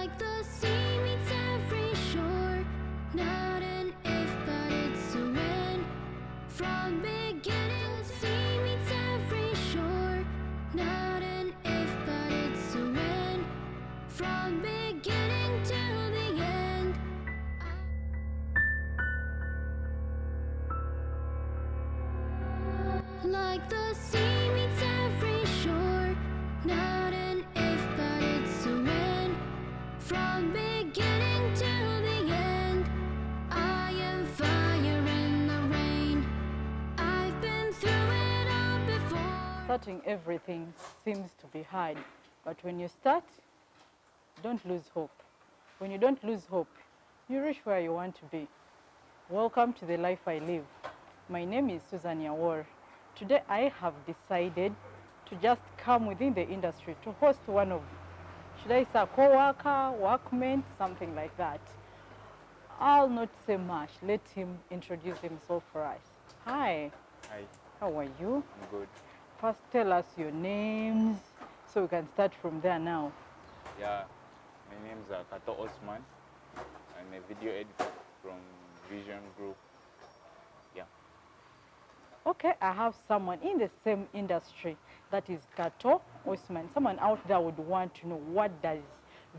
Like the sea meets every shore, not an if, but it's a when. From beginning, the sea meets every shore, not an if, but it's a when. From beginning to the end. Like the sea meets every shore, not an if, but it's a when. From beginning to the end, I am fire in the rain. I've been through it all before. Starting everything seems to be hard, but when you start, don't lose hope. When you don't lose hope, you reach where you want to be. Welcome to the life I live. My name is Susan Yawor. Today I have decided to just come within the industry to host one of, should I say, a co-worker, workmate, something like that. I'll not say much. Let him introduce himself for us. Hi. Hi, How are you? I'm good. First, tell us your names so we can start from there now. Yeah, my name is Kato Osman. I'm a video editor from Vision Group. Yeah. Okay, I have someone in the same industry, that is Kato Osman. Someone out there would want to know, what does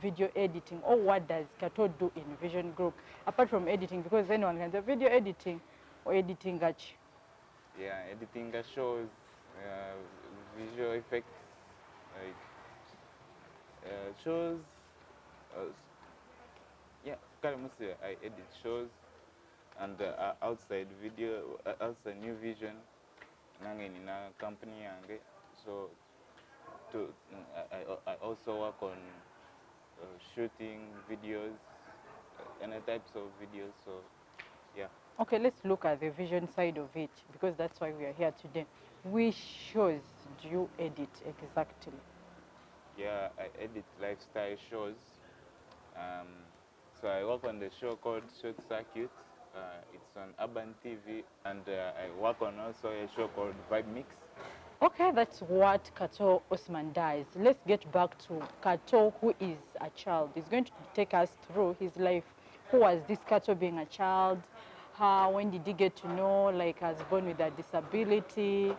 video editing or what does Kato do in Vision Group apart from editing, because anyone can say video editing or editing gachi. Yeah, editing the shows, visual effects, like shows. Yeah, currently I edit shows and outside video, outside New Vision. Nange nina company yange. So to I also work on shooting videos, any types of videos. So yeah. Okay, let's look at the vision side of it, because that's why we are here today. Which shows do you edit exactly? Yeah, I edit lifestyle shows. Um, so I work on the show called Short Circuit. It's on Urban TV, and I work on also a show called Vibe Mix. Okay, that's what Kato Osman does. Let's get back to Kato, who is a child. He's going to take us through his life. Who was this Kato being a child? How, when did he get to know, like, as born with a disability?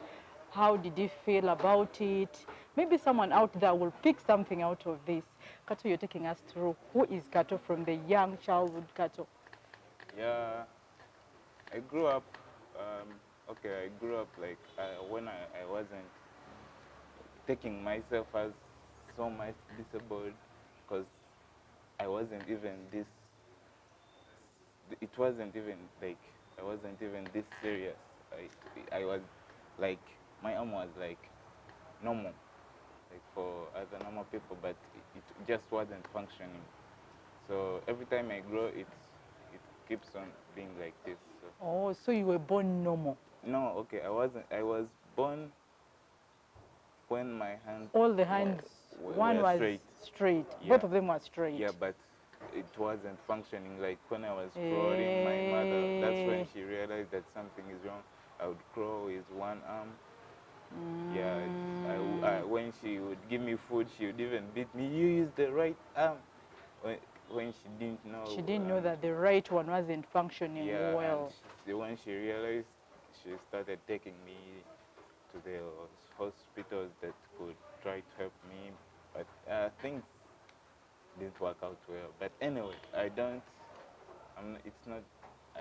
How did he feel about it? Maybe someone out there will pick something out of this. Kato, you're taking us through. Who is Kato from the young childhood Kato? Yeah, I grew up. Okay, I grew up like when I wasn't taking myself as so much disabled, because I wasn't even this. It wasn't even like I wasn't even this serious. I was like my arm was like normal, like for other normal people, but it just wasn't functioning. So every time I grow, it keeps on being like this. So. Oh, so you were born normal. No, okay, I wasn't. I was born when my hands All the hands, one were was straight. straight. Yeah. Both of them were straight. Yeah, but it wasn't functioning. Like when I was crawling, my mother, that's when she realized that something is wrong. I would crawl with one arm. Yeah, when she would give me food, she would even beat me. You use the right arm. When she didn't know. She didn't know that the right one wasn't functioning Yeah, well. and when she realized, she started taking me to the hospitals that could try to help me, but things didn't work out well. But anyway, I don't. It's not. I,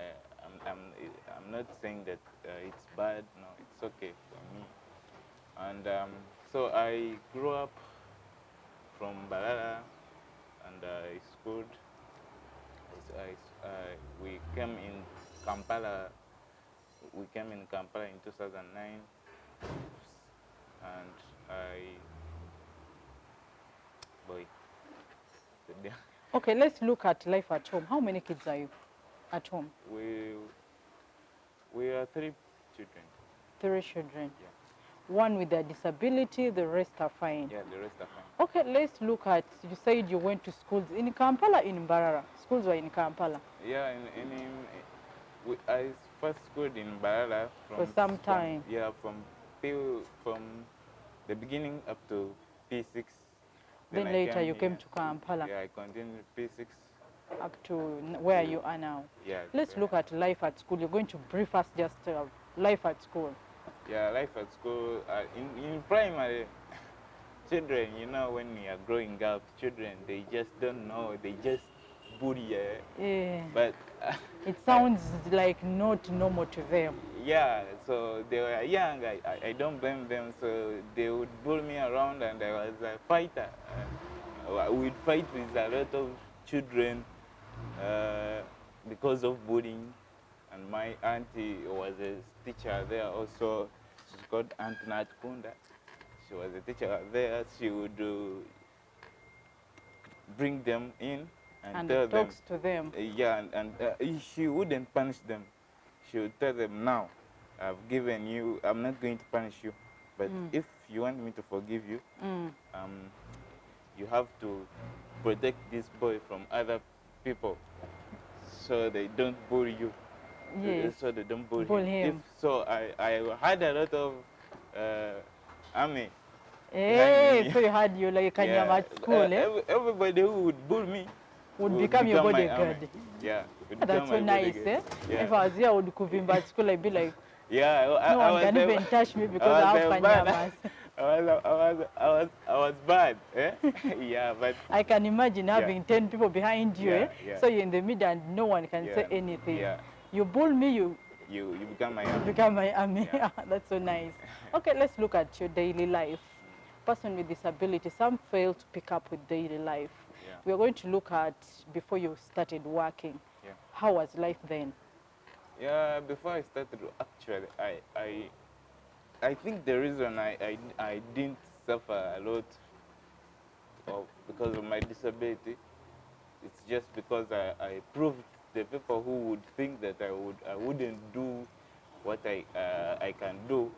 I'm not saying that it's bad. No, it's okay for me. And so I grew up from Balala, and I schooled. We came in Kampala. We came in Kampala in 2009, and boy, Okay, let's look at life at home. How many kids are you at home? we are three children. 3 children. Yeah. One with a disability, the rest are fine. Yeah, the rest are fine. Okay, let's look at, you said you went to schools in Kampala, in Mbarara. Schools were in Kampala. Yeah, I first schooled in Barala For some time. From the beginning up to P6. Then I later came you came here. to Kampala. Yeah, I continued P6. Up to where you are now. Yeah. Let's look at life at school. You're going to brief us just life at school. Yeah, life at school. In primary, children, you know, when you are growing up, children, they just don't know. They just bully. Yeah. But It sounds like not normal to them. yeah, so they were young. I don't blame them. So they would bully me around, and I was a fighter. We'd fight with a lot of children because of bullying. And my auntie was a teacher there also. She's called Aunt Nat Kunda. She was a teacher there. She would bring them in and tell them. Talks to them. Yeah, and she wouldn't punish them. She would tell them, now, I've given you, I'm not going to punish you. But if you want me to forgive you, you have to protect this boy from other people so they don't bully you. Yes. So they don't bully him. So I had a lot of army. Hey, so you had you like Kanyama at school, Everybody who would bully me would become your my bodyguard. army. Yeah. That's so nice, eh? Yeah. If I was here, I would Kuvimba at school, I'd be like, yeah, no one can even touch me because I have Kanyamas. I was bad. Eh? Yeah, but I can imagine having 10 people behind you, Yeah. so you're in the middle and no one can say anything. Yeah. You bull me, you become my army. become my army. Yeah. That's so nice. Okay, let's look at your daily life. Person with disability, some fail to pick up with daily life. Yeah. We're going to look at before you started working. Yeah. How was life then? Yeah, before I started, actually, I think the reason I didn't suffer a lot because of my disability, it's just because I proved the people who would think that I wouldn't do what I can do,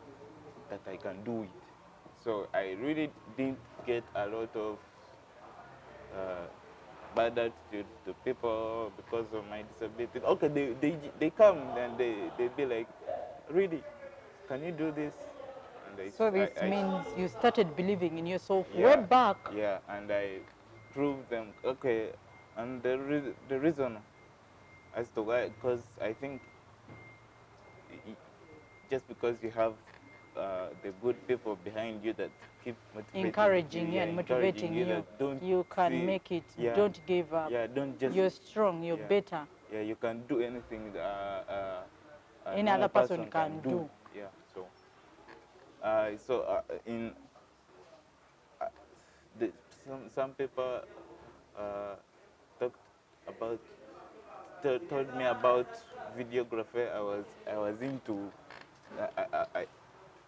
that I can do it. So I really didn't get a lot of bad attitude to people because of my disability. Okay, they come and they be like, really, can you do this? And So this means you started believing in yourself way back. Yeah, and I proved them, okay, and the reason as to why, because I think just because you have the good people behind you that keep motivating Encouraging you, you and motivating you, don't can make it. Yeah, don't give up. Yeah, don't just. You're strong. You're better. Yeah, you can do anything Any other person can do. Yeah, in some people talked about told me about videography. I was into.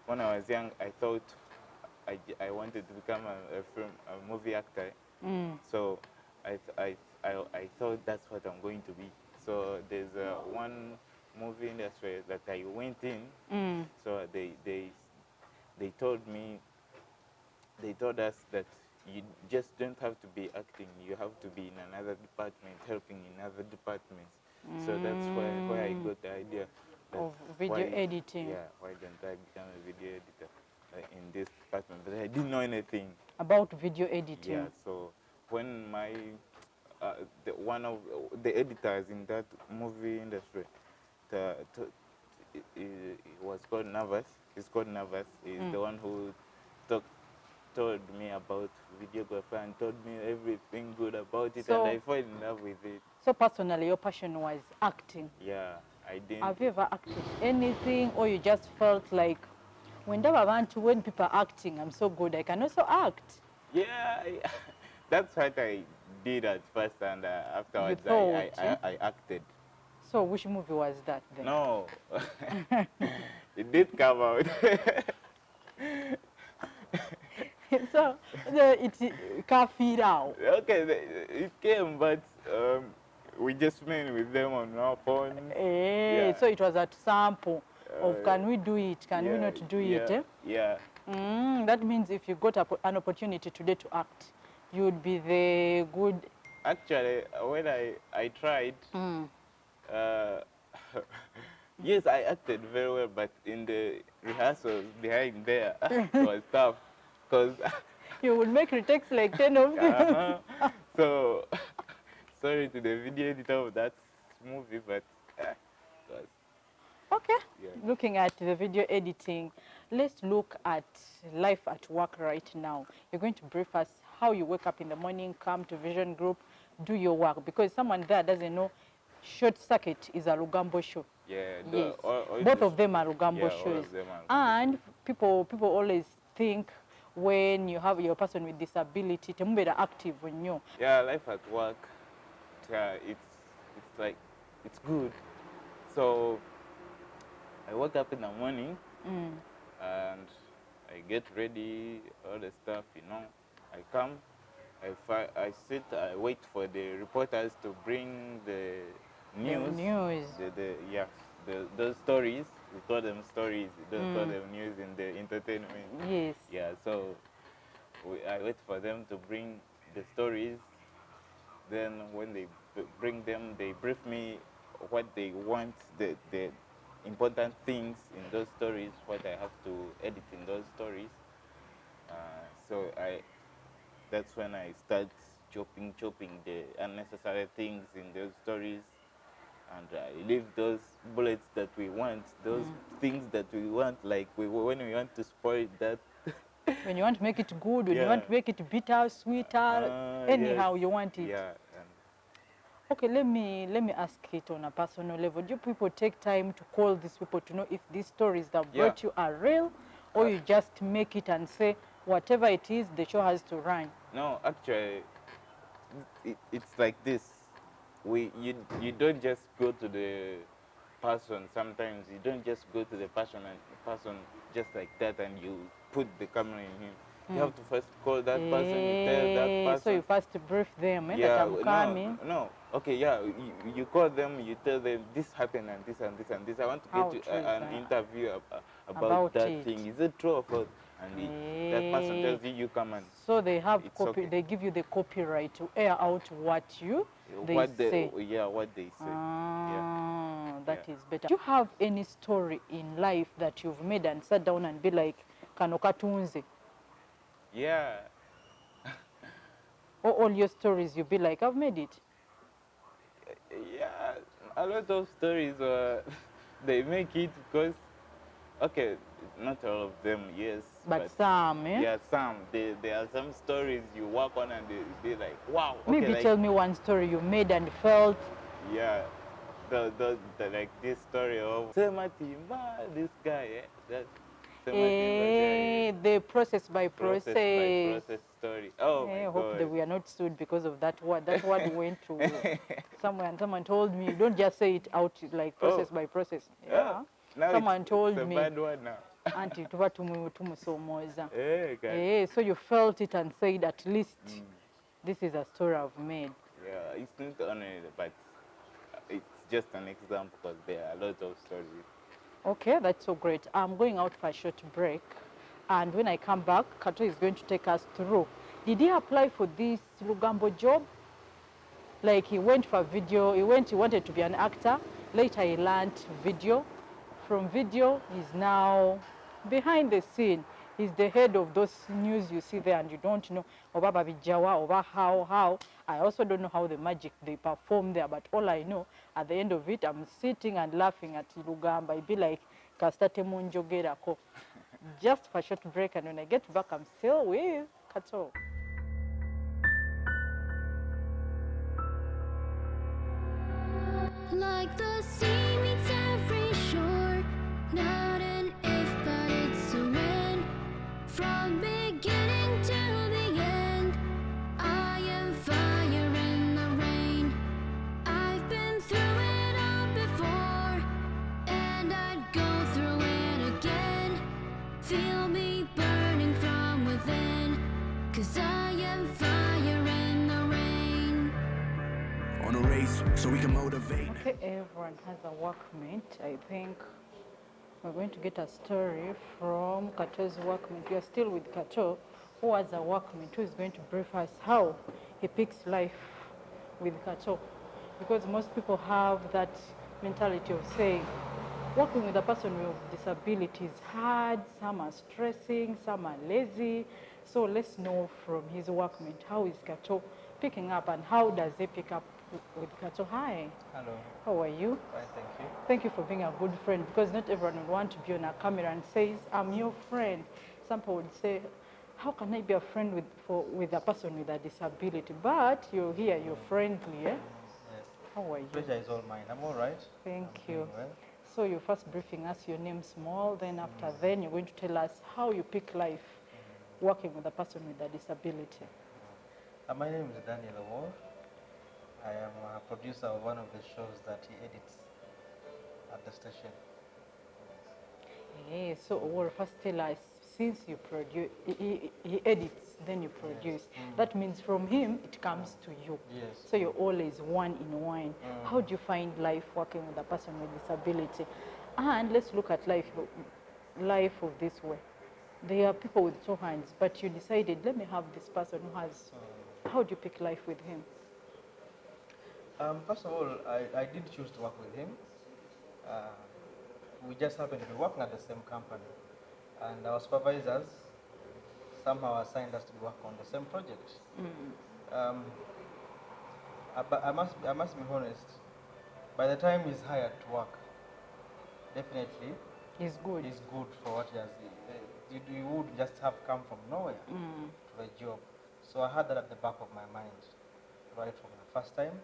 When I was young, I thought I wanted to become a movie actor. So I thought that's what I'm going to be. So there's one movie industry that I went in. So they told us that you just don't have to be acting. You have to be in another department, helping in other departments. So that's where I got the idea of video editing. Yeah, why don't I become a video editor in this department? But I didn't know anything about video editing. Yeah, so when my one of the editors in that movie industry, he was called Navas. He's called Navas. He's the one who told me about videography and told me everything good about it, and I fell in love with it. So personally, your passion was acting? Yeah, I did. Have you ever acted anything, or you just felt like, when people are acting, I'm so good, I can also act? Yeah, that's what I did at first, and afterwards I acted. So which movie was that then? No, it did come out. So it can't feed out. Okay, it came, but we just met with them on our phone. Hey, so it was at sample of can we do it, can we not do it? Eh? Yeah. That means if you got an opportunity today to act, you would be the good. Actually, when I tried, yes, I acted very well, but in the rehearsals behind there, it was tough. Because You would make retakes like 10 of them. So, sorry to the video editor of that movie, but it was, Okay. yeah. Looking at the video editing, let's look at life at work right now. You're going to brief us how you wake up in the morning, come to Vision Group, do your work, because someone there doesn't know Short Circuit is a Lugambo show. Yeah, Yes, all both this- of them are Lugambo yeah, all shows. of them are Lugambo And people always think when you have your person with disability, temubera active nnyo. Yeah, life at work, it's like, it's good. So, I wake up in the morning and I get ready, all the stuff, you know. I come, I sit, I wait for the reporters to bring the news. Those stories. We call them stories. We don't call them news in the entertainment. Yes. Yeah, so I wait for them to bring the stories. Then when they bring them, they brief me what they want, the important things in those stories, what I have to edit in those stories. So that's when I start chopping the unnecessary things in those stories, and I leave those bullets that we want, those things that we want, like when we want to spoil that. When you want to make it good, when you Yeah. want to make it bitter, sweeter, anyhow Yes. you want it. Yeah. Okay, let me ask it on a personal level. Do people take time to call these people to know if these stories that Yeah. brought you are real, or you just make it and say whatever it is, the show has to run? No, actually, it's like this. You don't just go to the person. Sometimes you don't just go to the person just like that and you put the camera in him. You have to first call that person, you tell that person. So you first brief them that Yeah, I'm coming. no. Okay, yeah, you call them, you tell them this happened and this and this and this. I want to How get true is an that? interview About about that it. thing. Is it true or false? And that person tells you, you come and So they have it's copy. okay. They give you the copyright to air out what they say. What they say. That Yeah. is better. Do you have any story in life that you've made and sat down and be like, kano katunze? Yeah. Or all your stories you'll be like, I've made it. Yeah, a lot of stories they make it because, okay, not all of them, yes. But some, eh? Yeah, some. There are some stories you work on and they like, wow. Okay, Maybe like, tell me one story you made and felt. yeah, the like this story of Sematimba, this guy, eh? That Sematimba guy. The process by process. Process story. Oh my I God. hope that we are not sued because of that word. That word went to somewhere and someone told me, don't just say it out like process by process. Yeah. Now Someone told it's a me. bad one now. Auntie, tuba tumusomoza. Okay. So you felt it and said, at least this is a story I've made. Yeah, it's not only, but it's just an example because there are a lot of stories. Okay, that's so great. I'm going out for a short break. And when I come back, Kato is going to take us through. Did he apply for this Lugambo job? Like he went for video, he wanted to be an actor. Later he learned video. From video, he's now behind the scene. He's the head of those news you see there and you don't know oba babijawa, oba how. I also don't know how the magic they perform there, but all I know, at the end of it, I'm sitting and laughing at Lugamba. I'd be like, kastate munjogerako. Just for a short break, and when I get back, I'm still with Kato. Like the sea meets every shore, not an if, but it's a when. From beginning to the end, I am fire in the rain. I've been through it all before, and I'd go through it again. Feel me burning from within, 'cause I am fire in the rain. On a race so we can motivate. Okay, everyone has a workmate. I think we're going to get a story from Kato's workmate. We are still with Kato, who has a workmate who is going to brief us how he picks life with Kato. Because most people have that mentality of saying, Working with a person with disability is hard. Some are stressing, some are lazy. So let's know from his workmate, how is Kato picking up and how does he pick up with Kato? Hi, Hello. how are you? Fine, thank you. Thank you for being a good friend, because not everyone would want to be on a camera and says, I'm your friend. Some people would say, how can I be a friend with a person with a disability? But you're here, you're friendly, eh? Yes. How are you? Pleasure is all mine. I'm all right. Thank I'm you. doing well. So you're first briefing us your name small, then after then you're going to tell us how you pick life working with a person with a disability. My name is Daniel Awor. I am a producer of one of the shows that he edits at the station. Yeah, so well, first tell us, since you produce, he edits, then you produce. That means from him, it comes to you. Yes. So you're always one in one. How do you find life working with a person with disability? And let's look at life of this way. There are people with two hands, but you decided, let me have this person who has, how do you pick life with him? First of all, I did choose to work with him. We just happened to be working at the same company. And our supervisors somehow assigned us to work on the same project. But I must be honest, by the time he's hired to work, definitely He's good. he's good for what he has. You would just have come from nowhere to the job. So I had that at the back of my mind right from the first time.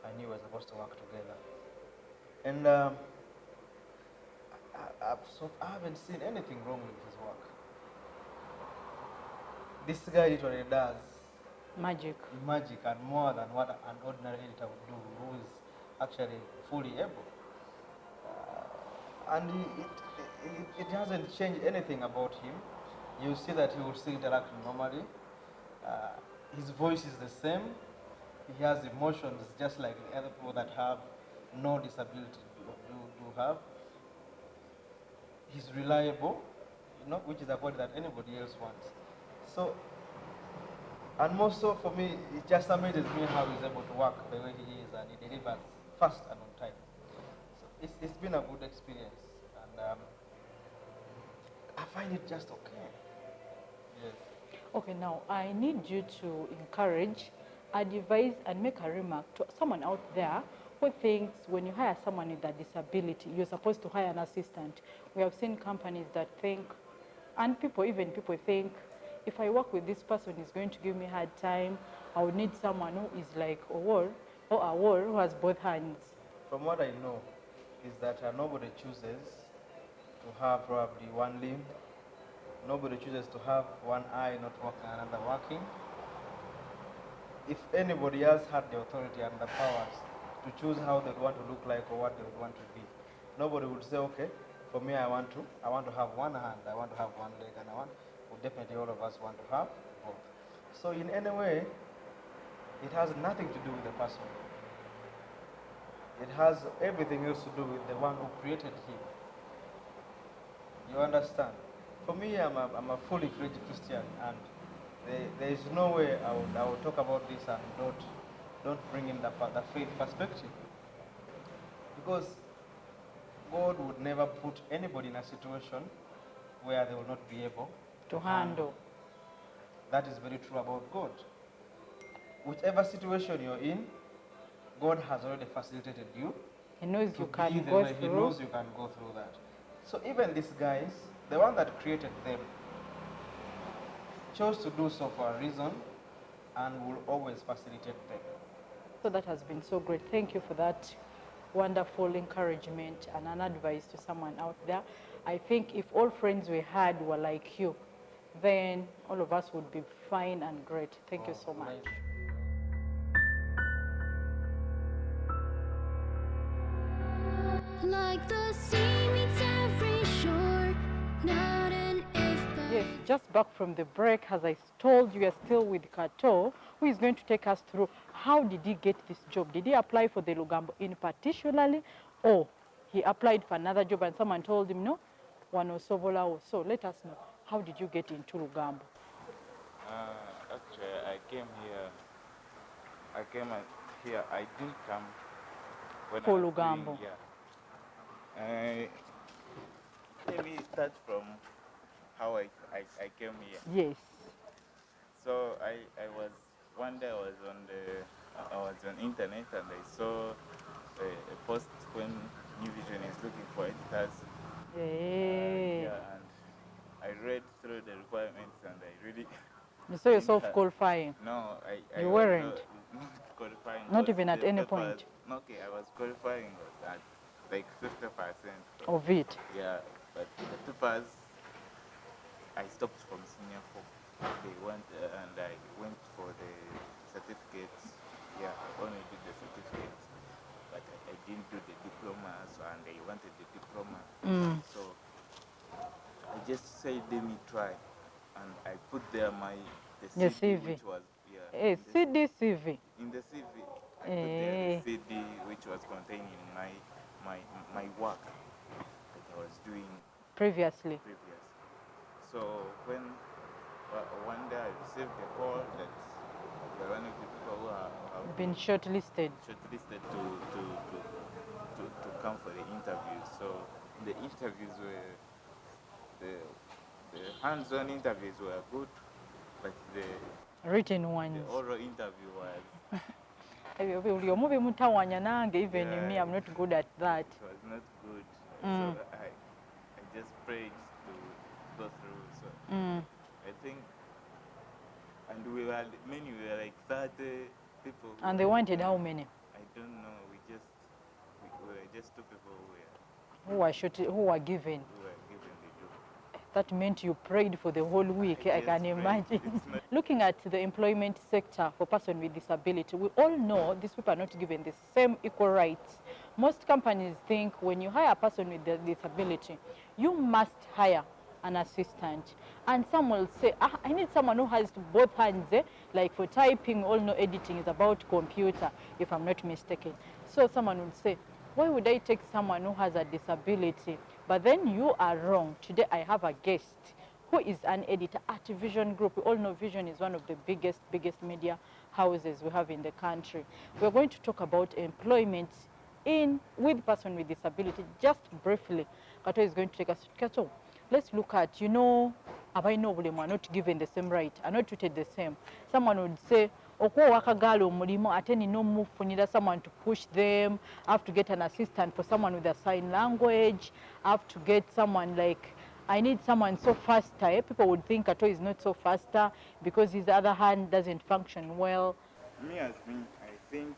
I knew we were supposed to work together. And I haven't seen anything wrong with his work. This guy literally does Magic. magic and more than what an ordinary editor would do, who is actually fully able. And it hasn't changed anything about him. You see that he will still interact normally. His voice is the same. He has emotions just like the other people that have no disability do have. He's reliable, which is a quality that anybody else wants. So, and more so for me, it just amazes me how he's able to work the way he is, and he delivers fast and on time. So it's been a good experience, and I find it just okay. Yes. Okay, now I need you to encourage, advise, and make a remark to someone out there who thinks when you hire someone with a disability, you're supposed to hire an assistant. We have seen companies that think, and people think, if I work with this person, he's going to give me a hard time. I would need someone who is like a wall who has both hands. From what I know, is that nobody chooses to have probably one limb. Nobody chooses to have one eye not working and another working. If anybody else had the authority and the powers to choose how they want to look like or what they would want to be, nobody would say, okay, for me I want to have one hand, I want to have one leg, and definitely all of us want to have both. So in any way, it has nothing to do with the person. It has everything else to do with the one who created him. You understand? For me, I'm a fully fledged Christian, and there is no way I would talk about this and don't bring in the faith perspective. Because God would never put anybody in a situation where they will not be able To handle. That is very true about God. Whichever situation you're in, God has already facilitated you. He knows to you be can the go way He through. knows you can go through that. So even these guys, the one that created them, chose to do so for a reason and will always facilitate them. So that has been so great. Thank you for that wonderful encouragement and an advice to someone out there. I think if all friends we had were like you, then all of us would be fine and great. Thank you so much. Right. Like the sea meets every shore, not an if but Yes, just back from the break, as I told you, we are still with Kato, who is going to take us through how did he get this job. Did he apply for the Lugambo in particularly, or he applied for another job and someone told him, no, wanosobola. So let us know, how did you get into Lugambo? Actually, I came here. I didn't come when For I was Lugambo. doing, yeah. let me start from how I came here. Yes. So I was one day I was on internet and I saw a post when New Vision is looking for editors. Eh. Yeah, and I read through the requirements and I really You saw yourself think, qualifying. no, I You was weren't? not qualifying. Not 'cause even at the any papers- point Okay, I was qualifying at like 50%. of it. Yeah, but the papers I stopped from senior 4. They went and I went for the certificates. Yeah, I only did the certificates, but I didn't do the diploma. So and I wanted the diploma. So I just said let me try, and I put there the The CD CV. which was Eh, CDCV. in the CV. I put there Eh. the CD which was containing my work that I was doing Previously. previous. So when one day I received a call that you're one of the people who have Been shortlisted. shortlisted to come for the interviews. So the interviews were the hands-on interviews were good, but Written the ones. oral interview was Buli omu bimutawanya nange, even Yeah, me, I'm not good at that. it was not good. Mm. So I just prayed to go through. So I think, and we were like 30 people. And they wanted how many? I don't know. We were just 2 people Who were given? who were given the job. That meant you prayed for the whole week, I just can prayed. imagine. It's not- Looking at the employment sector for persons with disability, we all know these people are not given the same equal rights. Most companies think when you hire a person with a disability, you must hire an assistant. And some will say, I need someone who has both hands, like for typing, all know editing is about computer, if I'm not mistaken. So someone would say, why would I take someone who has a disability? But then you are wrong. Today I have a guest who is an editor at Vision Group. We all know Vision is one of the biggest media houses we have in the country. We're going to talk about employment with person with disability, just briefly. Kato is going to take us. Kato, let's look at, abaina obulemu are not given the same right, are not treated the same. Someone would say, okuwa wakagaala omulimu ate nina omufunira someone to push them, I have to get an assistant for someone with a sign language, I have to get someone like, I need someone so faster. People would think Kato is not so faster because his other hand doesn't function well. Me as me, I think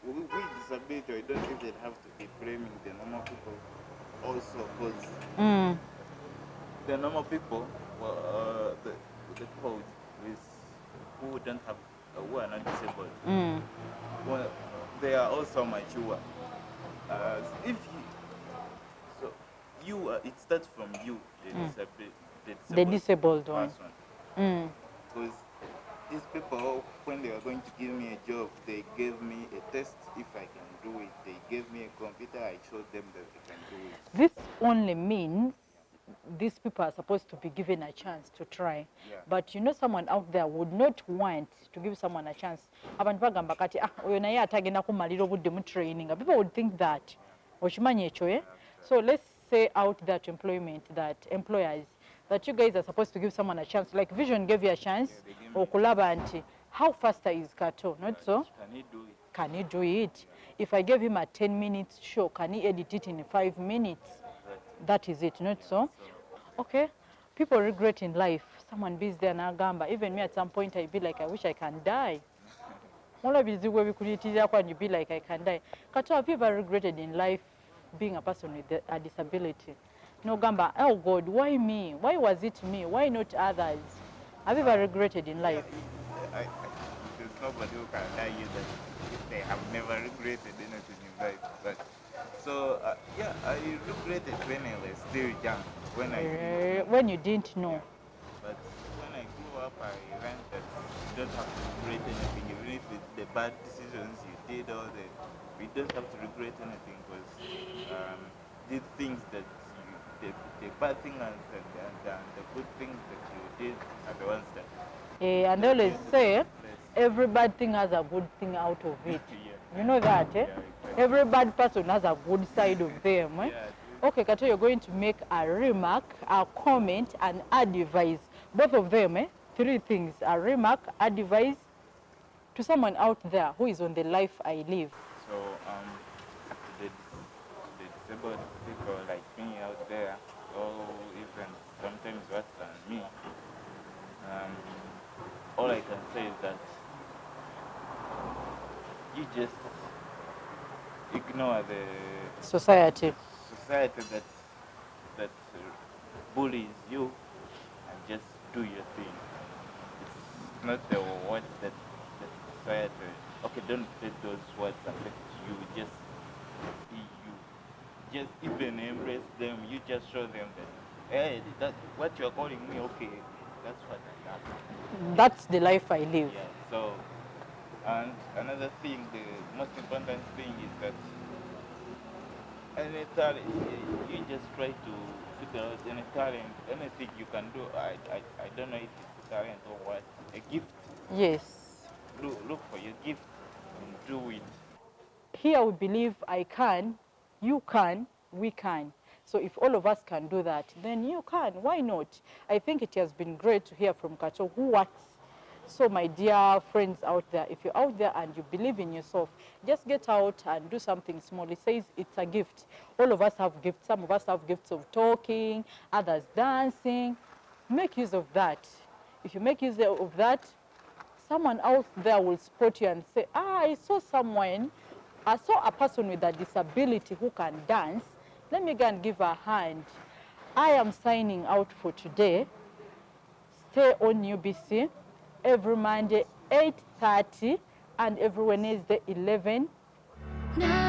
with disability, we don't even have to be blaming the normal people also, because the normal people, well, the people who don't have, who are not disabled, well, they are also mature. If you, so you, it starts from you, The disabled one. person. Because these people, when they were going to give me a job, they gave me a test if I can do it. They gave me a computer, I showed them that they can do it. This only means these people are supposed to be given a chance to try. Yeah. But someone out there would not want to give someone a chance. Abantu bagamba kati, oyo naye atagenda kumalira obudde mu training. People would think that. Okimanyi ekyo, eh? So let's say out that employers, that you guys are supposed to give someone a chance. Like Vision gave you a chance. Yeah, they gave me Okulaba nti, how faster is Kato? Not so? Can he do it? Can he do it? If I gave him a 10 minutes show, can he edit it in 5 minutes? That is it, not so? Okay. People regret in life. Someone busy there na gamba. Even me at some point I'd be like, I wish I can die. All of these where we could eat and you be like, I can die. Kato, have you ever regretted in life being a person with a disability? No gamba, oh God, why me? Why was it me? Why not others? Have you ever regretted in life? There's nobody who can tell you that they have never regretted anything in life. But so yeah, I regretted when I was still young. When you didn't know. But when I grew up, I learned that you don't have to regret anything, even if it's the bad decisions you did, you don't have to regret anything, because the things that the bad things and the good things that you did are the ones that. And they always say, every bad thing has a good thing out of it. Yeah. You know that, eh? Yeah, exactly. Every bad person has a good side of them. Eh? Yeah, Okay, Kato, you're going to make a remark, a comment, and advice. Both of them, 3 things. A remark, advice to someone out there who is on the life I live. So to the disabled people like me out there, or even sometimes worse than me, all I can say is that you just ignore the Society. society that bullies you and just do your thing. It's not the words that society. Okay, don't let those words affect you. Just even embrace them. You just show them that hey, that what you're calling me. Okay, that's what I am. That's the life I live. Yeah. So, and another thing, the most important thing is that any talent, you just try to figure out any talent, anything you can do. I don't know if it's a talent or what, a gift. Yes. Look for your gift and do it. Here we believe I can, you can, we can. So if all of us can do that, then you can. Why not? I think it has been great to hear from Kato who works. So my dear friends out there, if you're out there and you believe in yourself, just get out and do something small. It says it's a gift. All of us have gifts. Some of us have gifts of talking, others dancing. Make use of that. If you make use of that, someone out there will spot you and say, I saw a person with a disability who can dance. Let me go and give her a hand. I am signing out for today. Stay on UBC every Monday 8:30 and every Wednesday 11. Now